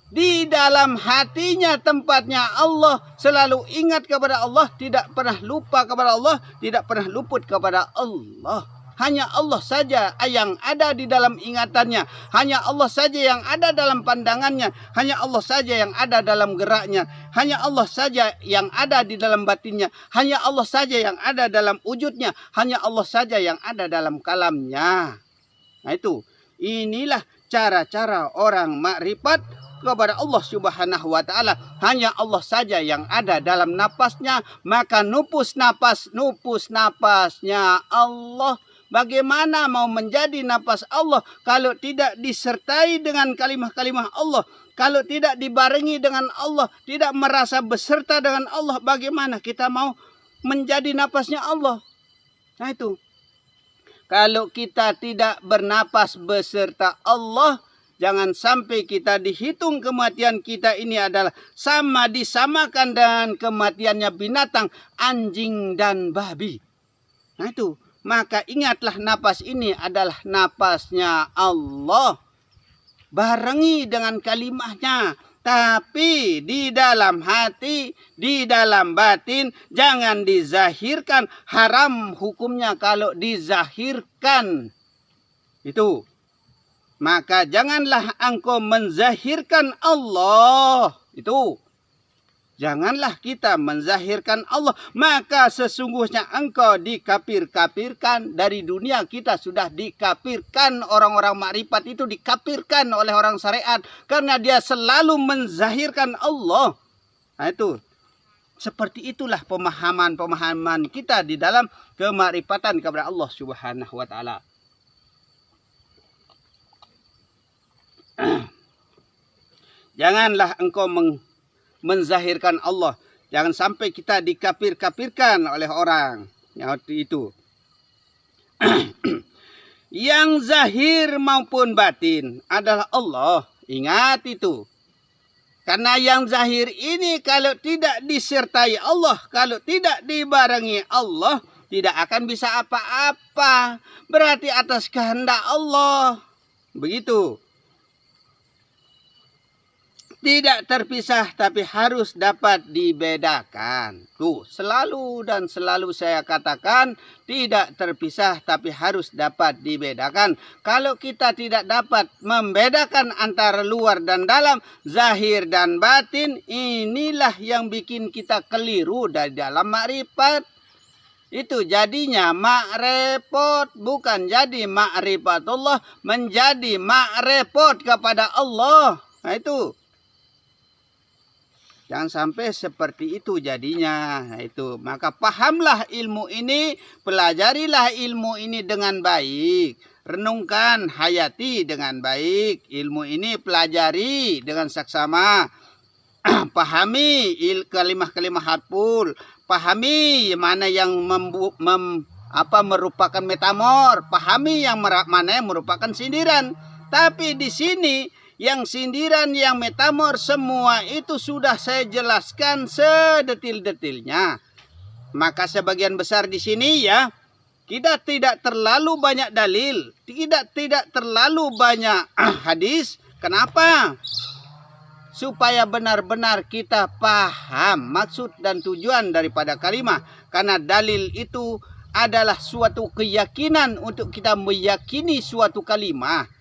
Di dalam hatinya tempatnya Allah, selalu ingat kepada Allah, tidak pernah lupa kepada Allah, tidak pernah luput kepada Allah. Hanya Allah saja yang ada di dalam ingatannya, hanya Allah saja yang ada dalam pandangannya, hanya Allah saja yang ada dalam geraknya, hanya Allah saja yang ada di dalam batinnya, hanya Allah saja yang ada dalam wujudnya, hanya Allah saja yang ada dalam kalamnya. Nah itu, inilah cara-cara orang makrifat kepada Allah Subhanahu wa taala. Hanya Allah saja yang ada dalam napasnya, maka nupus napasnya Allah. Bagaimana mau menjadi napas Allah kalau tidak disertai dengan kalimah-kalimah Allah, kalau tidak dibarengi dengan Allah, tidak merasa beserta dengan Allah, bagaimana kita mau menjadi napasnya Allah? Nah itu, kalau kita tidak bernapas beserta Allah, jangan sampai kita dihitung kematian kita ini adalah disamakan dengan kematiannya binatang, anjing dan babi. Nah itu, maka ingatlah napas ini adalah napasnya Allah. Barengi dengan kalimahnya. Tapi di dalam hati, di dalam batin, jangan dizahirkan. Haram hukumnya kalau dizahirkan. Itu. Maka janganlah engkau menzahirkan Allah. Itu. Janganlah kita menzahirkan Allah. Maka sesungguhnya engkau dikafir-kafirkan. Dari dunia kita sudah dikafirkan. Orang-orang makrifat itu dikafirkan oleh orang syariat. Karena dia selalu menzahirkan Allah. Nah itu. Seperti itulah pemahaman-pemahaman kita di dalam kemakrifatan kepada Allah Subhanahu wa taala. Janganlah engkau menzahirkan Allah. Jangan sampai kita dikafir-kafirkan oleh orang. Itu. Yang zahir maupun batin adalah Allah. Ingat itu. Karena yang zahir ini kalau tidak disertai Allah, kalau tidak dibarengi Allah, tidak akan bisa apa-apa. Berarti atas kehendak Allah. Begitu. Tidak terpisah tapi harus dapat dibedakan. Tuh, selalu dan selalu saya katakan tidak terpisah tapi harus dapat dibedakan. Kalau kita tidak dapat membedakan antara luar dan dalam, zahir dan batin, inilah yang bikin kita keliru dari dalam makrifat. Itu jadinya makrifat, bukan jadi makrifatullah, menjadi makrifat kepada Allah. Nah itu. Jangan sampai seperti itu jadinya. Nah, itu. Maka pahamlah ilmu ini, pelajarilah ilmu ini dengan baik. Renungkan, hayati dengan baik. Ilmu ini pelajari dengan saksama. Pahami kalimah-kalimah harful. Pahami mana yang merupakan metamor. Pahami yang mana yang merupakan sindiran. Tapi di sini yang sindiran, yang metamor, semua itu sudah saya jelaskan sedetil-detilnya. Maka sebagian besar di sini ya, kita tidak terlalu banyak dalil, tidak terlalu banyak hadis. Kenapa? Supaya benar-benar kita paham maksud dan tujuan daripada kalimah. Karena dalil itu adalah suatu keyakinan untuk kita meyakini suatu kalimah.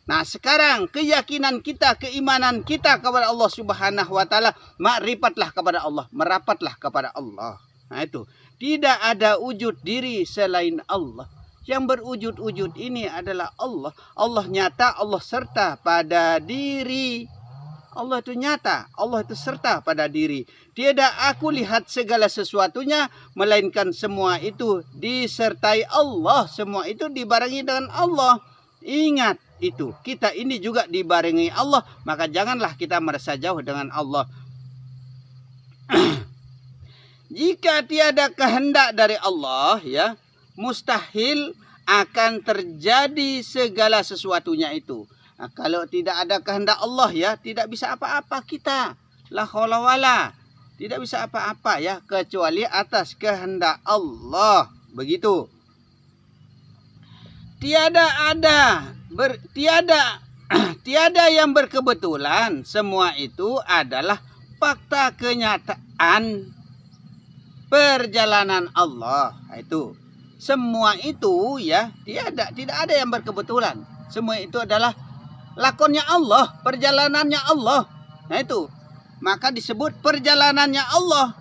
Nah sekarang keyakinan kita, keimanan kita kepada Allah Subhanahu wa taala, makrifatlah kepada Allah, merapatlah kepada Allah. Nah itu, tidak ada wujud diri selain Allah. Yang berwujud-wujud ini adalah Allah. Allah nyata, Allah serta pada diri. Allah itu nyata, Allah itu serta pada diri. Tiada aku lihat segala sesuatunya, melainkan semua itu disertai Allah. Semua itu dibarengi dengan Allah. Ingat itu, kita ini juga dibarengi Allah, maka janganlah kita merasa jauh dengan Allah. Jika tiada kehendak dari Allah, ya, mustahil akan terjadi segala sesuatunya itu. Nah, kalau tidak ada kehendak Allah, ya, tidak bisa apa-apa kita. La haula wala. Tidak bisa apa-apa ya kecuali atas kehendak Allah. Begitu. Tiada Tiada yang berkebetulan, semua itu adalah fakta kenyataan perjalanan Allah. Itu semua itu ya, tidak ada yang berkebetulan. Semua itu adalah lakonnya Allah, perjalanannya Allah. Nah itu, maka disebut perjalanannya Allah.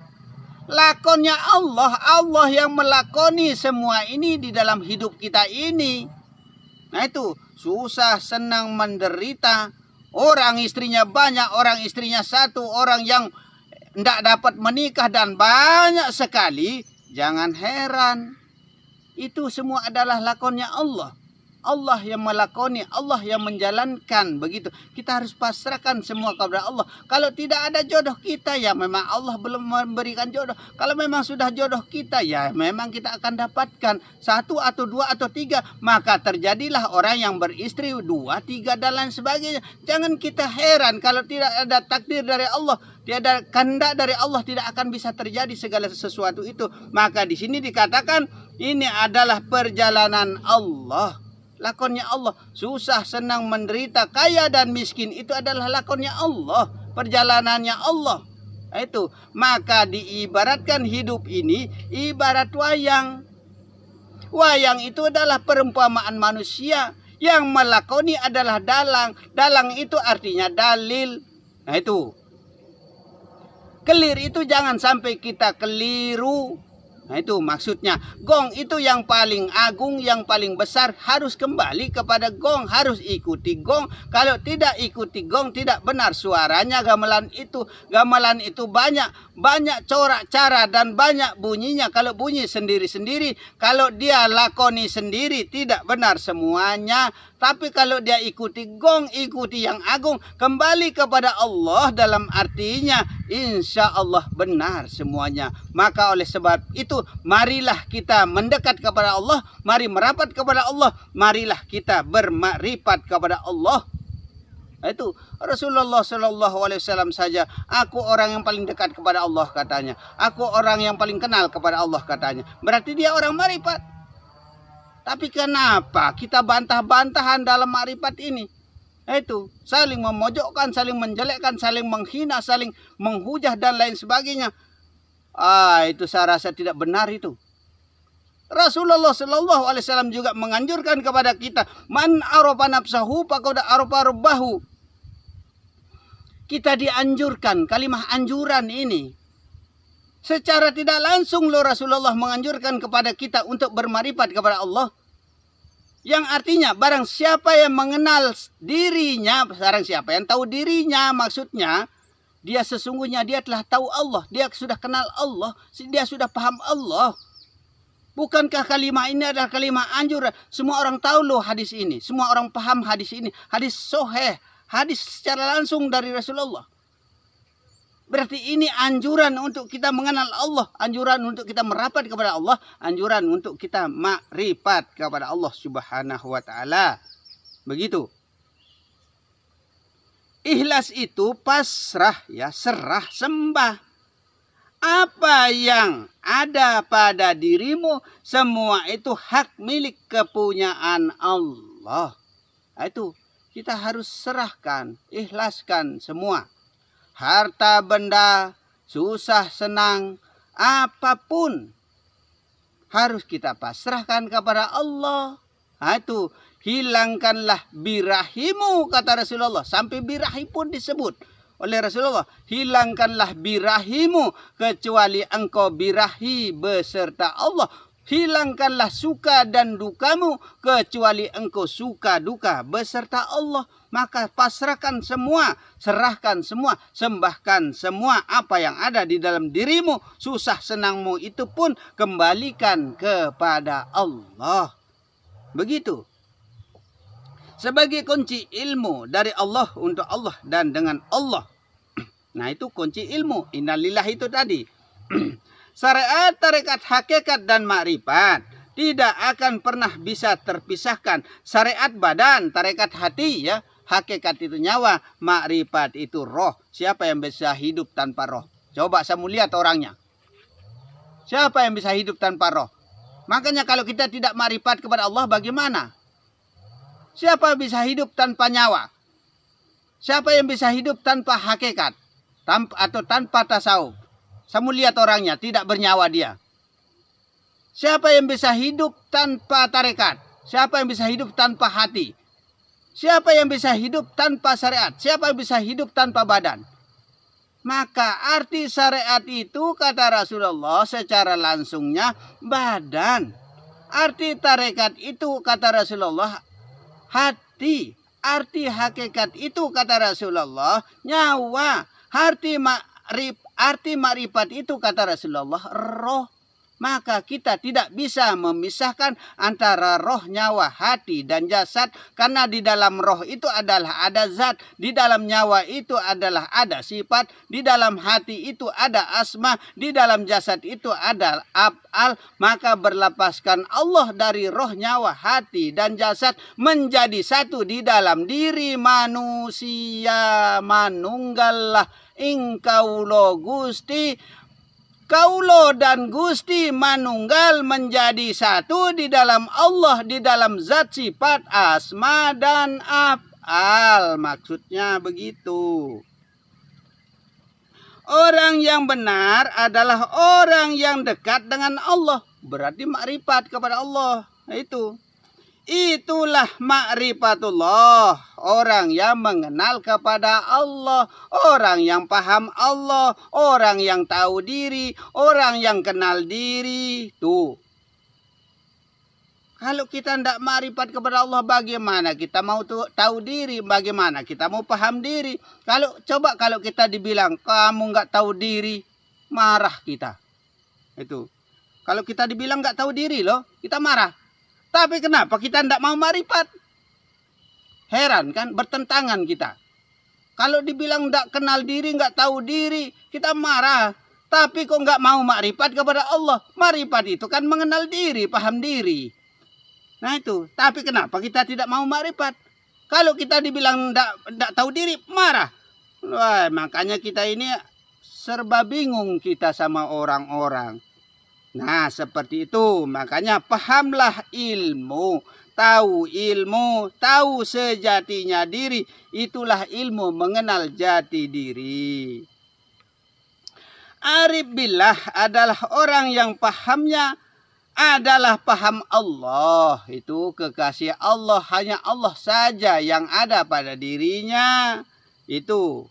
Lakonnya Allah, Allah yang melakoni semua ini di dalam hidup kita ini. Nah itu, susah, senang, menderita. Orang istrinya banyak, orang istrinya satu, orang yang tidak dapat menikah dan banyak sekali. Jangan heran. Itu semua adalah lakonnya Allah. Allah yang melakoni, Allah yang menjalankan, begitu. Kita harus pasrahkan semua kepada Allah. Kalau tidak ada jodoh kita, ya memang Allah belum memberikan jodoh. Kalau memang sudah jodoh kita, ya memang kita akan dapatkan 1 atau 2 atau 3. Maka terjadilah orang yang beristri 2, 3 dan lain sebagainya. Jangan kita heran kalau tidak ada takdir dari Allah, tiada kehendak dari Allah, tidak akan bisa terjadi segala sesuatu itu. Maka di sini dikatakan ini adalah perjalanan Allah. Lakonnya Allah, susah, senang, menderita, kaya dan miskin, itu adalah lakonnya Allah, perjalanannya Allah. Itu, maka diibaratkan hidup ini ibarat wayang. Wayang itu adalah perumpamaan manusia, yang melakoni adalah dalang. Dalang itu artinya dalil. Nah itu, kelir itu jangan sampai kita keliru. Nah itu maksudnya, gong itu yang paling agung, yang paling besar, harus kembali kepada gong, harus ikuti gong. Kalau tidak ikuti gong, tidak benar suaranya. Gamelan itu banyak corak cara dan banyak bunyinya. Kalau bunyi sendiri-sendiri, kalau dia lakoni sendiri, tidak benar semuanya. Tapi kalau dia ikuti gong, ikuti yang agung, kembali kepada Allah, dalam artinya insya Allah benar semuanya. Maka oleh sebab itu, marilah kita mendekat kepada Allah, mari merapat kepada Allah, marilah kita bermakrifat kepada Allah. Itu Rasulullah SAW saja, aku orang yang paling dekat kepada Allah katanya, aku orang yang paling kenal kepada Allah katanya. Berarti dia orang makrifat. Tapi kenapa kita bantah-bantahan dalam makrifat ini? Itu saling memojokkan, saling menjelekkan, saling menghina, saling menghujah dan lain sebagainya. Itu saya rasa tidak benar itu. Rasulullah SAW juga menganjurkan kepada kita, man arafa nafsahu faqad arafa rabbahu. Kita dianjurkan, kalimat anjuran ini secara tidak langsung loh, Rasulullah menganjurkan kepada kita untuk bermakrifat kepada Allah. Yang artinya barang siapa yang mengenal dirinya, barang siapa yang tahu dirinya, maksudnya dia sesungguhnya dia telah tahu Allah, dia sudah kenal Allah, dia sudah paham Allah. Bukankah kalimat ini adalah kalimat anjuran? Semua orang tahu loh hadis ini, semua orang paham hadis ini, hadis sahih, hadis secara langsung dari Rasulullah. Berarti ini anjuran untuk kita mengenal Allah, anjuran untuk kita merapat kepada Allah, anjuran untuk kita makrifat kepada Allah Subhanahu wa taala. Begitu. Ikhlas itu pasrah, ya, serah, sembah. Apa yang ada pada dirimu, semua itu hak milik kepunyaan Allah. Itu kita harus serahkan, ikhlaskan semua. Harta benda, susah senang, apapun harus kita pasrahkan kepada Allah. Itu hilangkanlah birahimu, kata Rasulullah. Sampai birahi pun disebut oleh Rasulullah. Hilangkanlah birahimu, kecuali engkau birahi beserta Allah. Hilangkanlah suka dan dukamu, kecuali engkau suka duka beserta Allah. Maka pasrahkan semua, serahkan semua, sembahkan semua apa yang ada di dalam dirimu. Susah senangmu itu pun kembalikan kepada Allah. Begitu. Sebagai kunci ilmu dari Allah, untuk Allah dan dengan Allah. Nah itu kunci ilmu. Innalillah itu tadi. Syariat, tarekat, hakikat dan makrifat tidak akan pernah bisa terpisahkan. Syariat badan, tarekat hati, ya. Hakikat itu nyawa, makrifat itu roh. Siapa yang bisa hidup tanpa roh? Coba saya lihat orangnya. Siapa yang bisa hidup tanpa roh? Makanya kalau kita tidak makrifat kepada Allah, bagaimana? Siapa bisa hidup tanpa nyawa? Siapa yang bisa hidup tanpa hakikat? Atau tanpa tasawuf? Kamu lihat orangnya, tidak bernyawa dia. Siapa yang bisa hidup tanpa tarekat? Siapa yang bisa hidup tanpa hati? Siapa yang bisa hidup tanpa syariat? Siapa yang bisa hidup tanpa badan? Maka arti syariat itu kata Rasulullah secara langsungnya badan. Arti tarekat itu kata Rasulullah hati. Arti hakikat itu kata Rasulullah nyawa. Arti ma'rifat itu kata Rasulullah roh. Maka kita tidak bisa memisahkan antara roh, nyawa, hati, dan jasad. Karena di dalam roh itu adalah ada zat. Di dalam nyawa itu adalah ada sifat. Di dalam hati itu ada asma. Di dalam jasad itu ada af'al. Maka berlepaskan Allah dari roh, nyawa, hati, dan jasad. Menjadi satu di dalam diri manusia. Manunggalah ingkaulo Gusti. Kaulo dan Gusti manunggal menjadi satu di dalam Allah, di dalam zat, sifat, asma, dan af'al. Maksudnya begitu. Orang yang benar adalah orang yang dekat dengan Allah. Berarti makrifat kepada Allah. Itu. Itulah ma'rifatullah. Orang yang mengenal kepada Allah. Orang yang paham Allah. Orang yang tahu diri. Orang yang kenal diri. Tuh. Kalau kita tidak ma'rifat kepada Allah, bagaimana kita mau tahu diri? Bagaimana kita mau paham diri? Kalau kita dibilang kamu nggak tahu diri, marah kita. Itu. Kalau kita dibilang nggak tahu diri loh, kita marah. Tapi kenapa kita tidak mau ma'rifat? Heran kan, bertentangan kita. Kalau dibilang tidak kenal diri, nggak tahu diri, kita marah. Tapi kok nggak mau ma'rifat kepada Allah? Ma'rifat itu kan mengenal diri, paham diri. Nah itu, tapi kenapa kita tidak mau ma'rifat? Kalau kita dibilang tidak tahu diri, marah. Wah, makanya kita ini serba bingung kita sama orang-orang. Nah, seperti itu. Makanya pahamlah ilmu, tahu sejatinya diri. Itulah ilmu mengenal jati diri. Arif billah adalah orang yang pahamnya adalah paham Allah. Itu kekasih Allah, hanya Allah saja yang ada pada dirinya. Itu.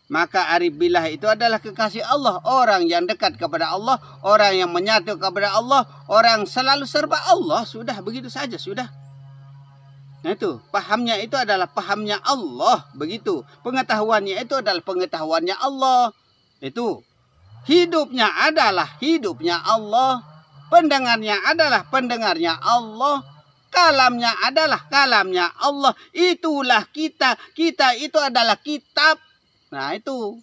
Maka arif billah itu adalah kekasih Allah. Orang yang dekat kepada Allah. Orang yang menyatu kepada Allah. Orang selalu serba Allah. Sudah, begitu saja, sudah. Nah itu, pahamnya itu adalah pahamnya Allah. Begitu. Pengetahuannya itu adalah pengetahuannya Allah. Itu. Hidupnya adalah hidupnya Allah. Pendengarnya adalah pendengarnya Allah. Kalamnya adalah kalamnya Allah. Itulah kita. Kita itu adalah kitab. Nah itu,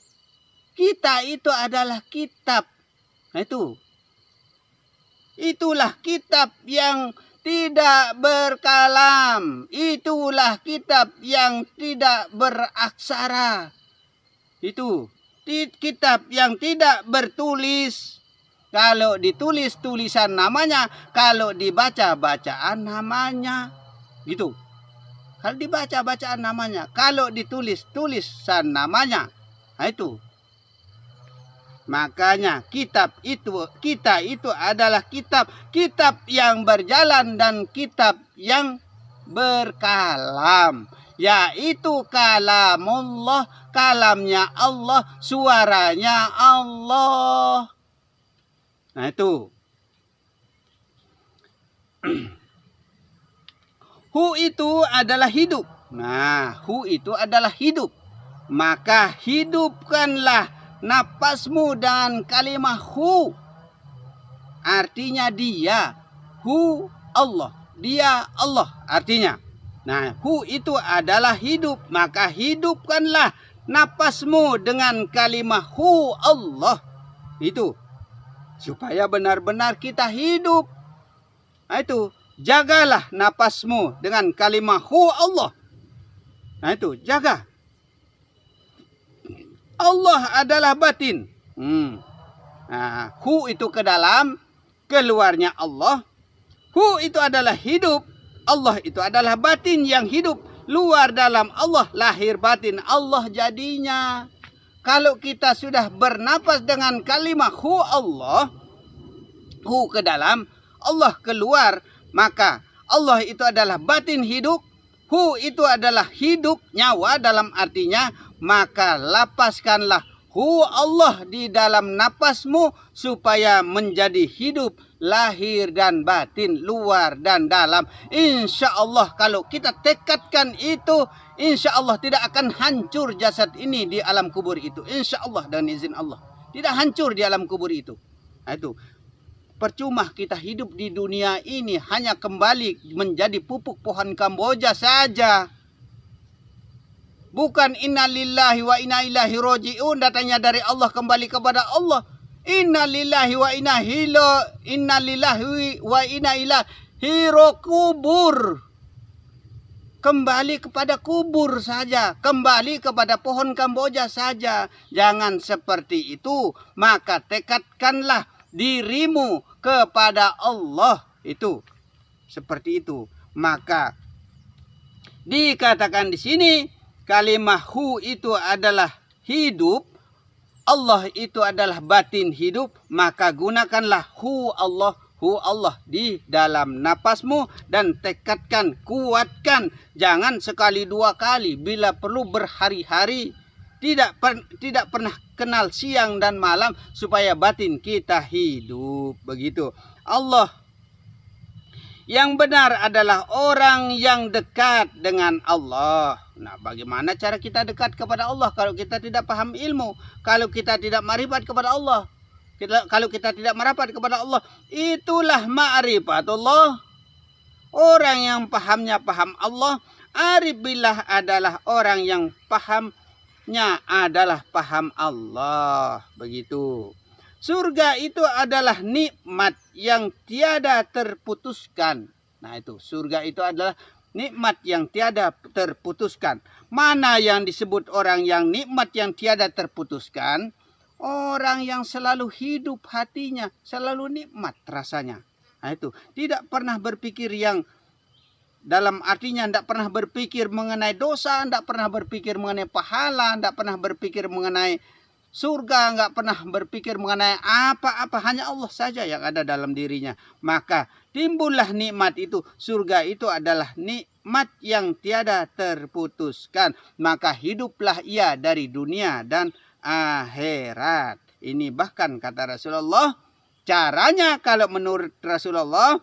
kita itu adalah kitab. Nah itu, itulah kitab yang tidak berkalam. Itulah kitab yang tidak beraksara. Itu, kitab yang tidak bertulis. Kalau ditulis tulisan namanya, kalau dibaca bacaan namanya. Gitu. Kalau dibaca bacaan namanya, kalau ditulis tulisan namanya. Nah itu. Makanya kita itu adalah kitab yang berjalan dan kitab yang berkalam, yaitu kalamullah, kalamnya Allah, suaranya Allah. Nah itu. Hu itu adalah hidup. Nah, hu itu adalah hidup. Maka hidupkanlah napasmu dan kalimat hu. Artinya dia. Hu Allah. Dia Allah artinya. Nah, hu itu adalah hidup. Maka hidupkanlah napasmu dengan kalimat hu Allah. Itu. Supaya benar-benar kita hidup. Nah itu. Jagalah napasmu dengan kalimat hu Allah. Nah itu, jaga. Allah adalah batin. Nah, hu itu ke dalam, keluarnya Allah. Hu itu adalah hidup. Allah itu adalah batin yang hidup. luar dalam Allah, lahir batin Allah jadinya. Kalau kita sudah bernapas dengan kalimat hu Allah, hu ke dalam, Allah keluar, maka Allah itu adalah batin hidup, hu itu adalah hidup, nyawa dalam artinya, maka lapaskanlah hu Allah di dalam napasmu supaya menjadi hidup, lahir dan batin, luar dan dalam. Insya Allah kalau kita tekadkan itu, insya Allah tidak akan hancur jasad ini di alam kubur itu. Insya Allah dengan izin Allah. Tidak hancur di alam kubur itu. Nah, itu. Percuma kita hidup di dunia ini hanya kembali menjadi pupuk pohon Kamboja saja. Bukan innalillahi wa inna ilaihi roji'un, datangnya dari Allah kembali kepada Allah. Innalillahi wa inna ilaihi kubur. Kembali kepada kubur saja, kembali kepada pohon Kamboja saja. Jangan seperti itu, maka tekadkanlah dirimu kepada Allah. Itu seperti itu. Maka dikatakan di sini kalimat hu itu adalah hidup, Allah itu adalah batin hidup, maka gunakanlah hu Allah di dalam napasmu dan tekadkan, kuatkan, jangan sekali dua kali, bila perlu berhari-hari, tidak pernah kenal siang dan malam supaya batin kita hidup. Begitu. Allah yang benar adalah orang yang dekat dengan Allah. Nah, bagaimana cara kita dekat kepada Allah kalau kita tidak paham ilmu, kalau kita tidak ma'rifat kepada Allah, kalau kita tidak merapat kepada Allah, itulah ma'rifatullah. Orang yang pahamnya paham Allah, arif billah adalah orang yang pahamnya adalah paham Allah. Begitu. Surga itu adalah nikmat yang tiada terputuskan. Nah itu, surga itu adalah nikmat yang tiada terputuskan. Mana yang disebut orang yang nikmat yang tiada terputuskan? Orang yang selalu hidup hatinya, selalu nikmat rasanya. Nah itu, tidak pernah berpikir yang dalam artinya tidak pernah berpikir mengenai dosa, tidak pernah berpikir mengenai pahala, tidak pernah berpikir mengenai surga, nggak pernah berpikir mengenai apa-apa, hanya Allah saja yang ada dalam dirinya. Maka timbullah nikmat itu. Surga itu adalah nikmat yang tiada terputuskan. Maka hiduplah ia dari dunia dan akhirat. Ini bahkan kata Rasulullah, caranya kalau menurut Rasulullah,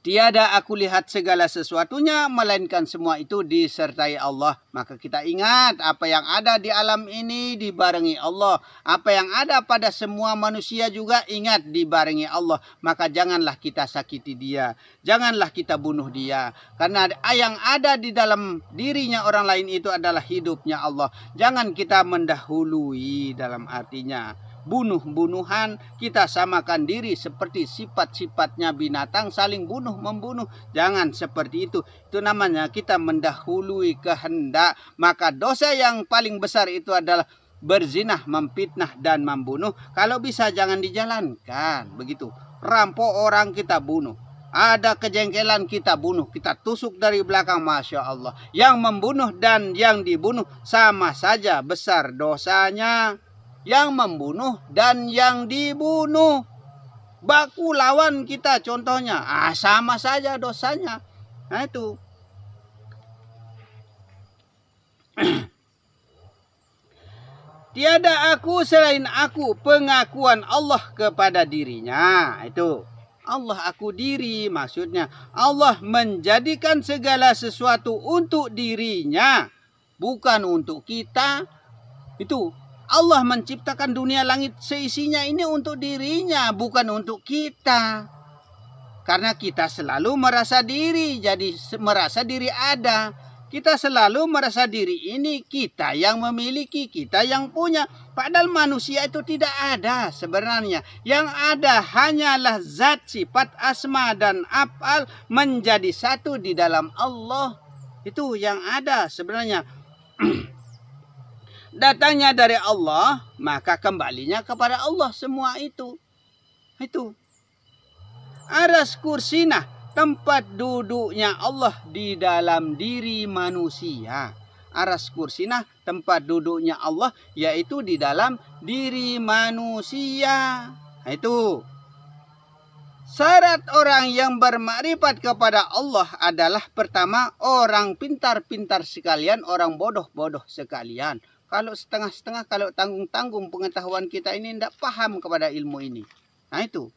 tiada aku lihat segala sesuatunya, melainkan semua itu disertai Allah. Maka kita ingat, apa yang ada di alam ini dibarengi Allah. Apa yang ada pada semua manusia juga ingat dibarengi Allah. Maka janganlah kita sakiti dia. Janganlah kita bunuh dia. Karena yang ada di dalam dirinya orang lain itu adalah hidupnya Allah. Jangan kita mendahului dalam artinya bunuh-bunuhan, kita samakan diri seperti sifat-sifatnya binatang, saling bunuh-membunuh. Jangan seperti itu. Itu namanya kita mendahului kehendak. Maka dosa yang paling besar itu adalah berzinah, memfitnah, dan membunuh. Kalau bisa jangan dijalankan. Begitu. Rampok orang kita bunuh. Ada kejengkelan kita bunuh. Kita tusuk dari belakang. Masya Allah. Yang membunuh dan yang dibunuh sama saja besar dosanya. Yang membunuh dan yang dibunuh baku lawan kita contohnya, sama saja dosanya. Nah itu. Tiada aku selain aku, pengakuan Allah kepada dirinya. Itu Allah aku diri, maksudnya Allah menjadikan segala sesuatu untuk dirinya, bukan untuk kita. Itu Allah menciptakan dunia langit seisinya ini untuk dirinya, bukan untuk kita. Karena kita selalu merasa diri, jadi merasa diri ada. Kita selalu merasa diri ini kita yang memiliki, kita yang punya. Padahal manusia itu tidak ada sebenarnya. Yang ada hanyalah zat, sifat, asma, dan af'al menjadi satu di dalam Allah. Itu yang ada sebenarnya. Datangnya dari Allah, maka kembalinya kepada Allah semua itu. Itu. Aras kursinah, tempat duduknya Allah di dalam diri manusia. Aras kursi nah tempat duduknya Allah yaitu di dalam diri manusia. Nah, itu. Syarat orang yang bermakrifat kepada Allah adalah pertama orang pintar-pintar sekalian, orang bodoh-bodoh sekalian. Kalau setengah-setengah, kalau tanggung-tanggung pengetahuan kita ini tidak paham kepada ilmu ini. Nah itu.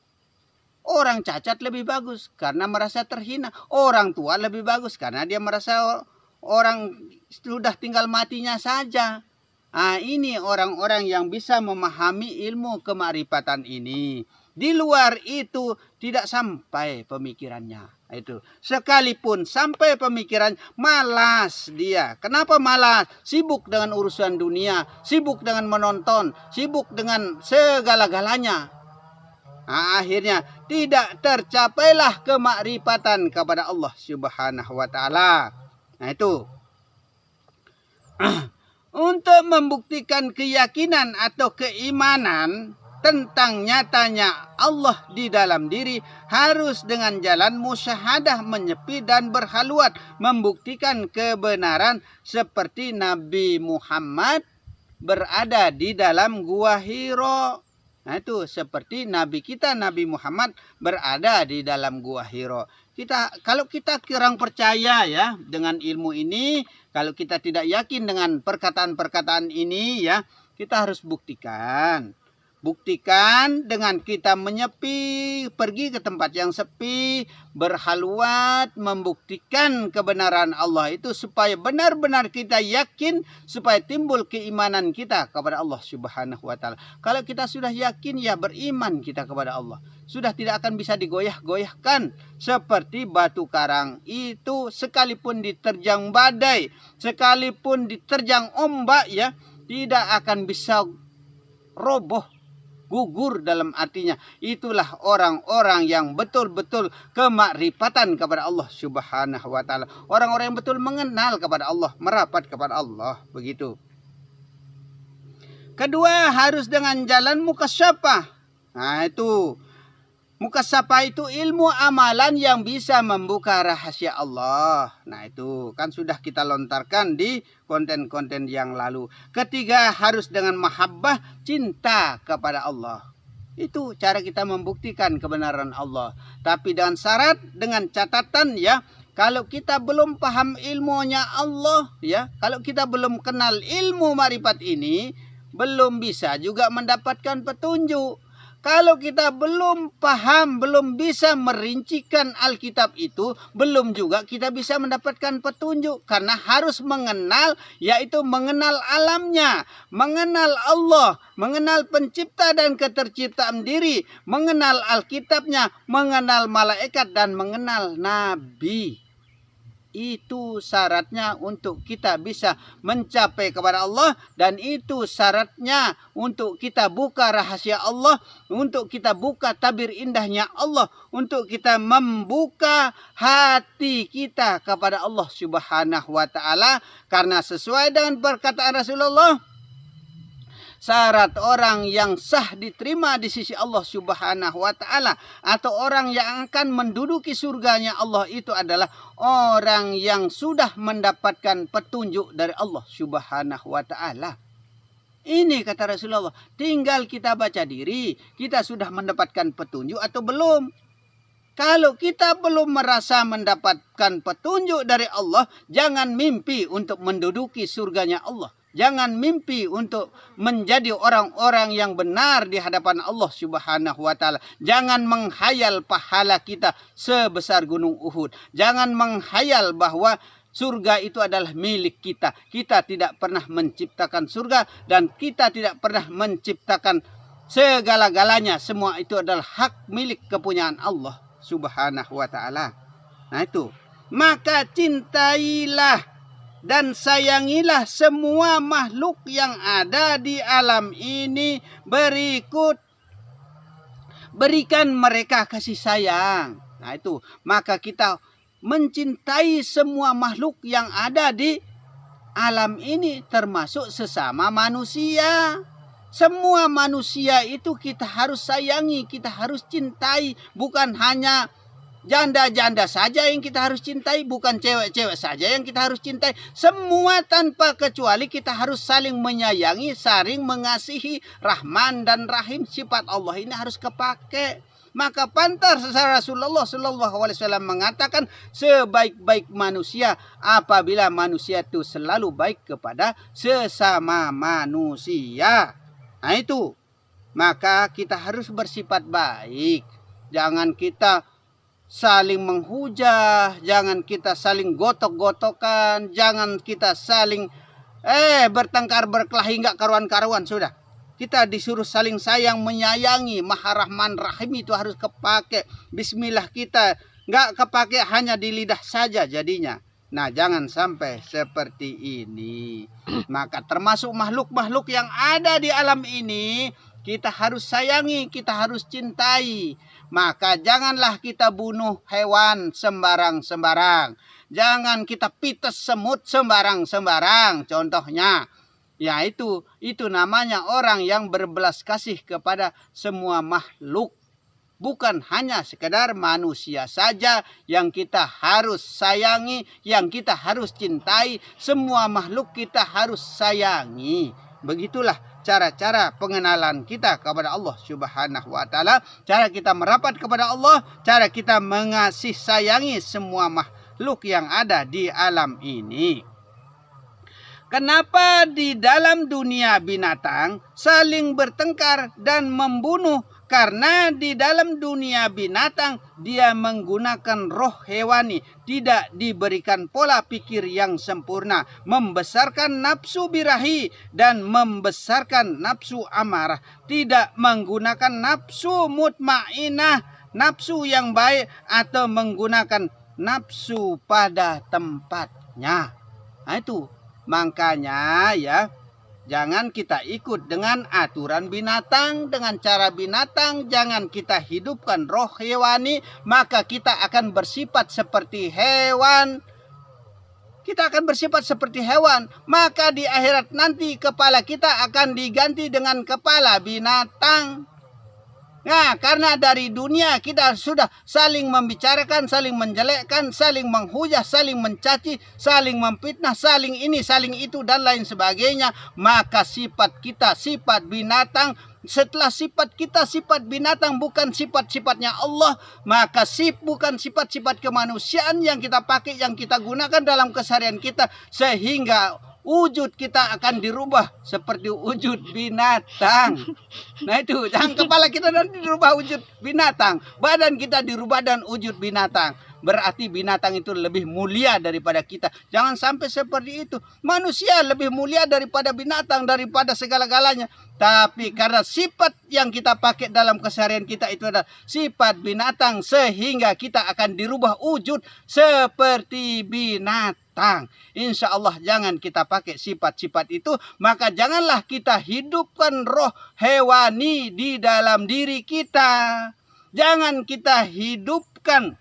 Orang cacat lebih bagus karena merasa terhina. Orang tua lebih bagus karena dia merasa orang sudah tinggal matinya saja. Nah, ini orang-orang yang bisa memahami ilmu kemakrifatan ini. Di luar itu tidak sampai pemikirannya. Itu. Sekalipun sampai pemikiran, malas dia. Kenapa malas? Sibuk dengan urusan dunia, sibuk dengan menonton, sibuk dengan segala-galanya. Nah, akhirnya tidak tercapailah kemakrifatan kepada Allah Subhanahu wa taala. Nah, itu. Untuk membuktikan keyakinan atau keimanan tentang nyatanya Allah di dalam diri harus dengan jalan musyahadah, menyepi dan berkhalwat, membuktikan kebenaran seperti Nabi Muhammad berada di dalam gua Hiro. Nah itu seperti Nabi kita Nabi Muhammad berada di dalam gua Hiro. Kalau kita kurang percaya ya dengan ilmu ini, kalau kita tidak yakin dengan perkataan-perkataan ini ya, kita harus buktikan. Buktikan dengan kita menyepi, pergi ke tempat yang sepi, berkhalwat, membuktikan kebenaran Allah itu supaya benar-benar kita yakin, supaya timbul keimanan kita kepada Allah Subhanahu wa taala. Kalau kita sudah yakin ya beriman kita kepada Allah. Sudah tidak akan bisa digoyah-goyahkan seperti batu karang itu sekalipun diterjang badai, sekalipun diterjang ombak ya, tidak akan bisa roboh, gugur dalam artinya. Itulah orang-orang yang betul-betul kemakrifatan kepada Allah Subhanahu wa taala. Orang-orang yang betul mengenal kepada Allah, merapat kepada Allah, begitu. Kedua, harus dengan jalan mukasyafah. Nah, itu mukasyafah itu ilmu amalan yang bisa membuka rahasia Allah. Nah itu kan sudah kita lontarkan di konten-konten yang lalu. Ketiga, harus dengan mahabbah, cinta kepada Allah. Itu cara kita membuktikan kebenaran Allah. Tapi dengan syarat, dengan catatan ya, kalau kita belum paham ilmunya Allah ya, kalau kita belum kenal ilmu makrifat ini, belum bisa juga mendapatkan petunjuk. Kalau kita belum paham, belum bisa merincikan Alkitab itu, belum juga kita bisa mendapatkan petunjuk. Karena harus mengenal, yaitu mengenal alamnya, mengenal Allah, mengenal pencipta dan keterciptaan diri, mengenal Alkitabnya, mengenal malaikat dan mengenal Nabi. Itu syaratnya untuk kita bisa mencapai kepada Allah, dan itu syaratnya untuk kita buka rahasia Allah, untuk kita buka tabir indahnya Allah, untuk kita membuka hati kita kepada Allah Subhanahu wa taala. Karena sesuai dengan perkataan Rasulullah, syarat orang yang sah diterima di sisi Allah Subhanahu wa taala atau orang yang akan menduduki surganya Allah itu adalah orang yang sudah mendapatkan petunjuk dari Allah Subhanahu wa taala. Ini kata Rasulullah, tinggal kita baca diri, kita sudah mendapatkan petunjuk atau belum. Kalau kita belum merasa mendapatkan petunjuk dari Allah, jangan mimpi untuk menduduki surganya Allah. Jangan mimpi untuk menjadi orang-orang yang benar di hadapan Allah Subhanahu wa taala. Jangan menghayal pahala kita sebesar gunung Uhud. Jangan menghayal bahwa surga itu adalah milik kita. Kita tidak pernah menciptakan surga dan kita tidak pernah menciptakan segala-galanya. Semua itu adalah hak milik kepunyaan Allah Subhanahu wa taala. Nah itu, maka cintailah dan sayangilah semua makhluk yang ada di alam ini berikut. Berikan mereka kasih sayang. Nah itu, maka kita mencintai semua makhluk yang ada di alam ini, termasuk sesama manusia. Semua manusia itu kita harus sayangi, kita harus cintai, bukan hanya janda-janda saja yang kita harus cintai, bukan cewek-cewek saja yang kita harus cintai. Semua tanpa kecuali kita harus saling menyayangi, saling mengasihi. Rahman dan Rahim, sifat Allah ini harus kepake. Maka pantas Rasulullah SAW mengatakan sebaik-baik manusia apabila manusia itu selalu baik kepada sesama manusia. Nah itu, maka kita harus bersifat baik. Jangan kita saling menghujah, jangan kita saling gotok-gotokan, jangan kita saling bertengkar berkelahi nggak karuan-karuan. Sudah, kita disuruh saling sayang menyayangi. Maha Rahman Rahim itu harus kepake. Bismillah kita nggak kepake hanya di lidah saja jadinya. Nah, jangan sampai seperti ini. Maka termasuk makhluk-makhluk yang ada di alam ini kita harus sayangi, kita harus cintai. Maka janganlah kita bunuh hewan sembarang-sembarang. Jangan kita pites semut sembarang-sembarang. Contohnya, ya itu namanya orang yang berbelas kasih kepada semua makhluk. Bukan hanya sekedar manusia saja yang kita harus sayangi, yang kita harus cintai. Semua makhluk kita harus sayangi. Begitulah cara-cara pengenalan kita kepada Allah Subhanahu wa taala, cara kita merapat kepada Allah, cara kita mengasih sayangi semua makhluk yang ada di alam ini. Kenapa di dalam dunia binatang saling bertengkar dan membunuh? Karena di dalam dunia binatang dia menggunakan roh hewani, tidak diberikan pola pikir yang sempurna, membesarkan nafsu birahi dan membesarkan nafsu amarah, tidak menggunakan nafsu mutmainah, nafsu yang baik, atau menggunakan nafsu pada tempatnya. Nah itu, makanya ya, jangan kita ikut dengan aturan binatang, dengan cara binatang. Jangan kita hidupkan roh hewani, maka kita akan bersifat seperti hewan. Kita akan bersifat seperti hewan. Maka di akhirat nanti kepala kita akan diganti dengan kepala binatang. Nah, karena dari dunia kita sudah saling membicarakan, saling menjelekkan, saling menghujah, saling mencaci, saling memfitnah, saling ini, saling itu, dan lain sebagainya. Maka sifat kita sifat binatang. Setelah sifat kita sifat binatang, bukan sifat-sifatnya Allah, maka bukan sifat-sifat kemanusiaan yang kita pakai, yang kita gunakan dalam keseharian kita, sehingga wujud kita akan dirubah seperti wujud binatang. Nah itu, jangan kepala kita nanti dirubah wujud binatang, badan kita dirubah dan wujud binatang. Berarti binatang itu lebih mulia daripada kita. Jangan sampai seperti itu. Manusia lebih mulia daripada binatang, daripada segala-galanya. Tapi karena sifat yang kita pakai dalam keseharian kita itu adalah sifat binatang, sehingga kita akan dirubah wujud seperti binatang. Insya Allah jangan kita pakai sifat-sifat itu. Maka janganlah kita hidupkan roh hewani di dalam diri kita. Jangan kita hidupkan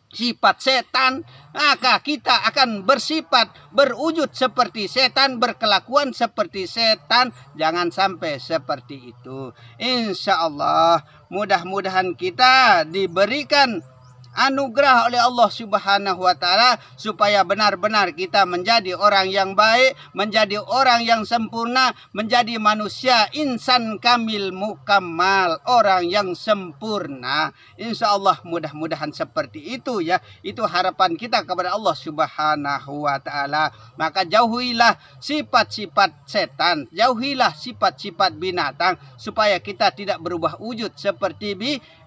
sifat setan, maka kita akan bersifat berwujud seperti setan, berkelakuan seperti setan. Jangan sampai seperti itu. Insya Allah mudah-mudahan kita diberikan anugerah oleh Allah Subhanahu wa taala supaya benar-benar kita menjadi orang yang baik, menjadi orang yang sempurna, menjadi manusia insan kamil mukammal, orang yang sempurna. Insya Allah mudah-mudahan seperti itu ya. Itu harapan kita kepada Allah Subhanahu wa taala. Maka jauhilah sifat-sifat setan, jauhilah sifat-sifat binatang, supaya kita tidak berubah wujud seperti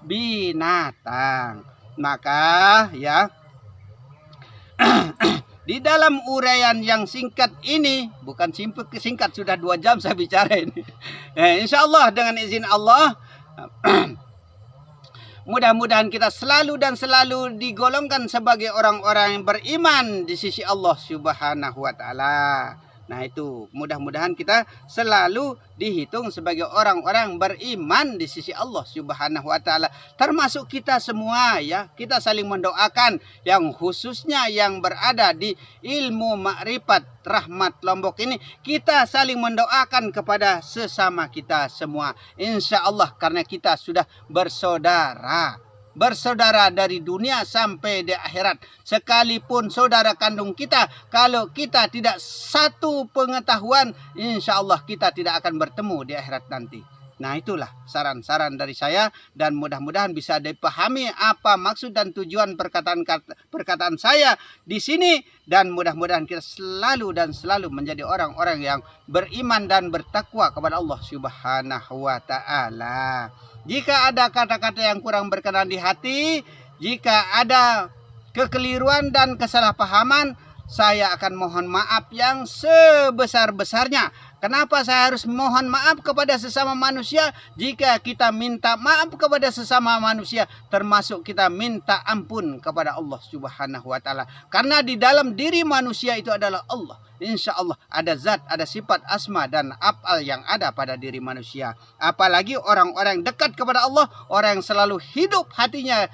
binatang. Maka ya, di dalam uraian yang singkat ini, bukan singkat, sudah 2 jam saya bicara ini. Insya Allah dengan izin Allah, mudah-mudahan kita selalu dan selalu digolongkan sebagai orang-orang yang beriman di sisi Allah Subhanahu wa taala. Nah itu, mudah-mudahan kita selalu dihitung sebagai orang-orang beriman di sisi Allah Subhanahu wa taala. Termasuk kita semua ya, kita saling mendoakan, yang khususnya yang berada di ilmu makrifat rahmat Lombok ini, kita saling mendoakan kepada sesama kita semua. Insya Allah karena kita sudah bersaudara. bersaudara dari dunia sampai di akhirat. Sekalipun saudara kandung kita, kalau kita tidak satu pengetahuan, insya Allah kita tidak akan bertemu di akhirat nanti. Nah, itulah saran-saran dari saya, dan mudah-mudahan bisa dipahami apa maksud dan tujuan perkataan saya di sini, dan mudah-mudahan kita selalu menjadi orang-orang yang beriman dan bertakwa kepada Allah Subhanahu wa taala. Jika ada kata-kata yang kurang berkenan di hati, jika ada kekeliruan dan kesalahpahaman, saya akan mohon maaf yang sebesar-besarnya. Kenapa saya harus mohon maaf kepada sesama manusia? Jika kita minta maaf kepada sesama manusia, termasuk kita minta ampun kepada Allah Subhanahu wa taala. Karena di dalam diri manusia itu adalah Allah. Insya Allah ada zat, ada sifat asma dan af'al yang ada pada diri manusia. Apalagi orang-orang dekat kepada Allah, orang yang selalu hidup hatinya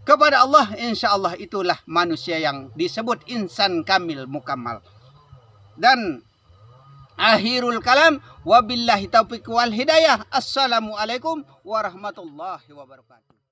kepada Allah, insya Allah itulah manusia yang disebut insan kamil mukammal. Dan akhirul kalam, wabillahi taufiq wal hidayah. Assalamualaikum warahmatullahi wabarakatuh.